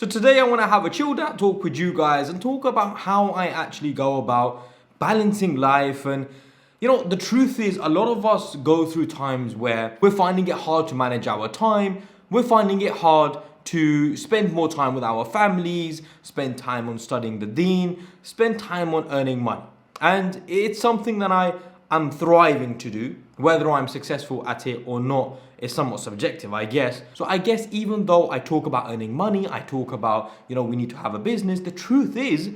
So today I want to have a chilled out talk with you guys and talk about how I actually go about balancing life. And the truth is, a lot of us go through times where we're finding it hard to manage our time. We're finding it hard to spend more time with our families, spend time on studying the deen, spend time on earning money. And it's something that I am thriving to do. Whether I'm successful at it or not is somewhat subjective, I guess. So I guess even though I talk about earning money, I talk about, we need to have a business, the truth is,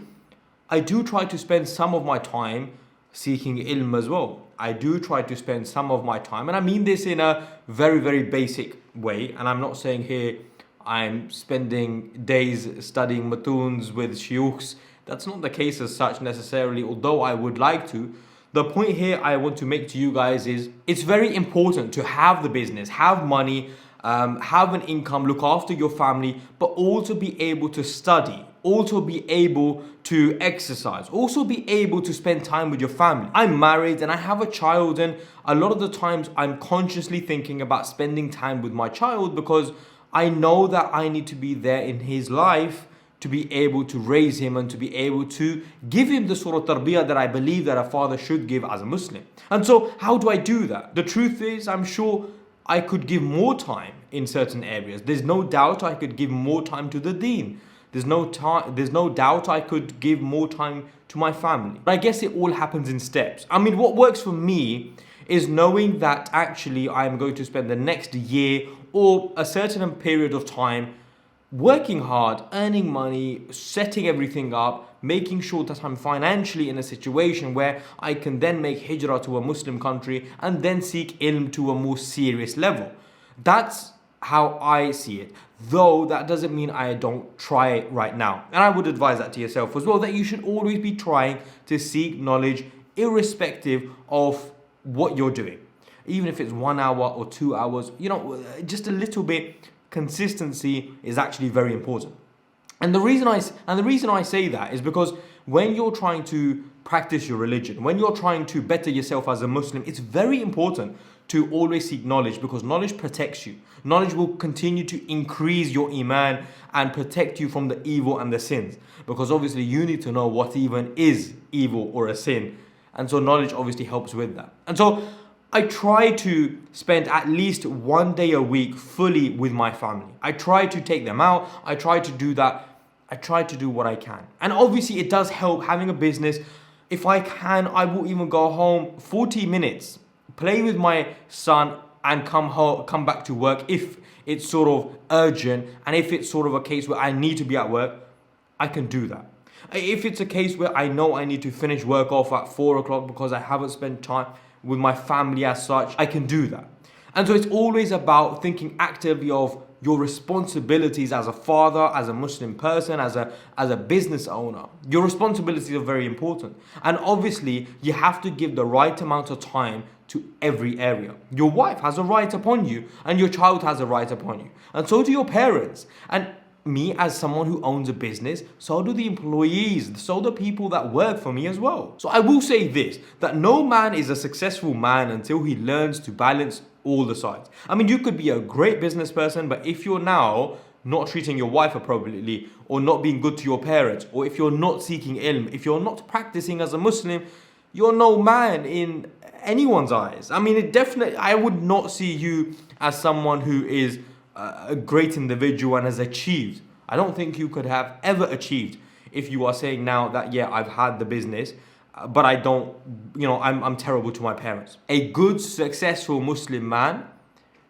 I do try to spend some of my time seeking ilm as well. I do try to spend some of my time, and I mean this in a very, very basic way. And I'm not saying here I'm spending days studying matuns with shuyukhs. That's not the case as such necessarily, although I would like to. The point here I want to make to you guys is it's very important to have the business, have money, have an income, look after your family, but also be able to study, also be able to exercise, also be able to spend time with your family. I'm married and I have a child, and a lot of the times I'm consciously thinking about spending time with my child because I know that I need to be there in his life to be able to raise him and to be able to give him the sort of tarbiyah that I believe that a father should give as a Muslim. And so how do I do that? The truth is, I'm sure I could give more time in certain areas. There's no doubt I could give more time to the deen. There's no doubt I could give more time to my family. But I guess it all happens in steps. I mean, what works for me is knowing that actually I'm going to spend the next year or a certain period of time working hard, earning money, setting everything up, making sure that I'm financially in a situation where I can then make hijrah to a Muslim country and then seek ilm to a more serious level. That's how I see it. Though that doesn't mean I don't try it right now. And I would advise that to yourself as well, that you should always be trying to seek knowledge irrespective of what you're doing. Even if it's 1 hour or 2 hours, just a little bit. Consistency is actually very important. And the reason I say that is because when you're trying to practice your religion, when you're trying to better yourself as a Muslim, it's very important to always seek knowledge, because knowledge protects you. Knowledge will continue to increase your iman and protect you from the evil and the sins, because obviously you need to know what even is evil or a sin. And so knowledge obviously helps with that. And so I try to spend at least 1 day a week fully with my family. I try to take them out. I try to do that. I try to do what I can. And obviously it does help having a business. If I can, I will even go home 40 minutes, play with my son and come back to work if it's sort of urgent, and if it's sort of a case where I need to be at work, I can do that. If it's a case where I know I need to finish work off at 4 o'clock because I haven't spent time with my family as such, I can do that. And so it's always about thinking actively of your responsibilities as a father, as a Muslim person, as a business owner. Your responsibilities are very important. And obviously, you have to give the right amount of time to every area. Your wife has a right upon you, and your child has a right upon you. And so do your parents. And me as someone who owns a business, so do the employees, so the people that work for me as well. So I will say this, that no man is a successful man until he learns to balance all the sides. I mean, you could be a great business person, but if you're now not treating your wife appropriately, or not being good to your parents, or if you're not seeking ilm, if you're not practicing as a Muslim, you're no man in anyone's eyes. I mean, I would not see you as someone who is a great individual and has achieved. I don't think you could have ever achieved if you are saying now that, yeah, I've had the business, but I don't, I'm terrible to my parents. A good, successful Muslim man,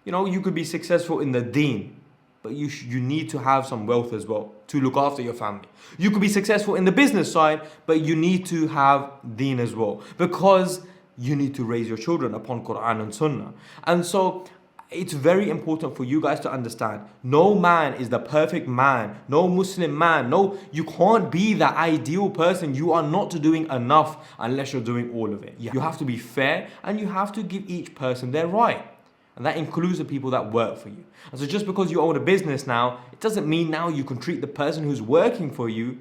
you could be successful in the deen, but you need to have some wealth as well to look after your family. You could be successful in the business side, but you need to have deen as well, because you need to raise your children upon Quran and Sunnah. And so it's very important for you guys to understand, no man is the perfect man, no Muslim man, no, you can't be the ideal person. You are not doing enough unless you're doing all of it. You have to be fair, and you have to give each person their right. And that includes the people that work for you. And so just because you own a business now, it doesn't mean now you can treat the person who's working for you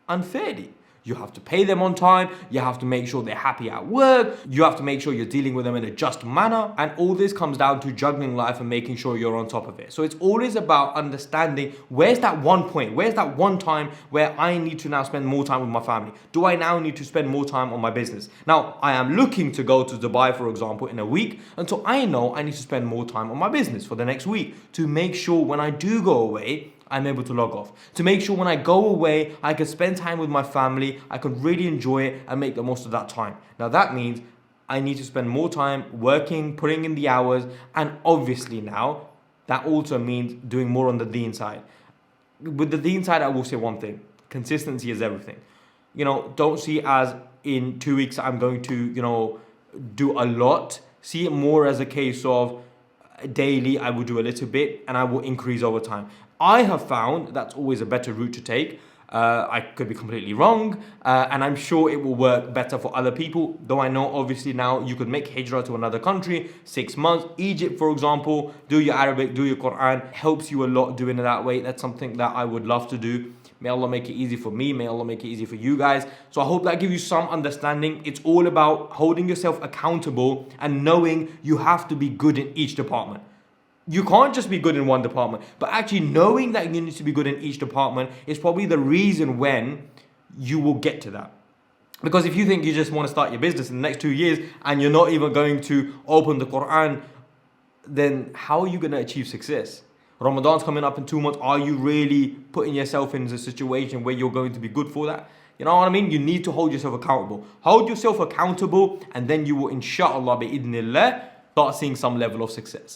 unfairly. You have to pay them on time. You have to make sure they're happy at work. You have to make sure you're dealing with them in a just manner. And all this comes down to juggling life and making sure you're on top of it. So it's always about understanding, where's that one point? Where's that one time where I need to now spend more time with my family? Do I now need to spend more time on my business? Now, I am looking to go to Dubai, for example, in a week. And so I know I need to spend more time on my business for the next week to make sure when I do go away, I'm able to log off. To make sure when I go away, I can spend time with my family, I can really enjoy it and make the most of that time. Now that means I need to spend more time working, putting in the hours, and obviously now, that also means doing more on the deen side. With the deen side, I will say one thing: consistency is everything. Don't see it as in 2 weeks I'm going to, do a lot. See it more as a case of daily I will do a little bit and I will increase over time. I have found that's always a better route to take. I could be completely wrong, and I'm sure it will work better for other people, though I know obviously now you could make hijrah to another country, 6 months. Egypt, for example, do your Arabic, do your Quran, helps you a lot doing it that way. That's something that I would love to do. May Allah make it easy for me, may Allah make it easy for you guys. So I hope that gives you some understanding. It's all about holding yourself accountable and knowing you have to be good in each department. You can't just be good in one department, but actually knowing that you need to be good in each department is probably the reason when you will get to that. Because if you think you just want to start your business in the next 2 years and you're not even going to open the Quran, then how are you going to achieve success? Ramadan's coming up in 2 months. Are you really putting yourself in a situation where you're going to be good for that? You know what I mean? You need to hold yourself accountable. Hold yourself accountable, and then you will, inshallah, bi-idhnillah, start seeing some level of success.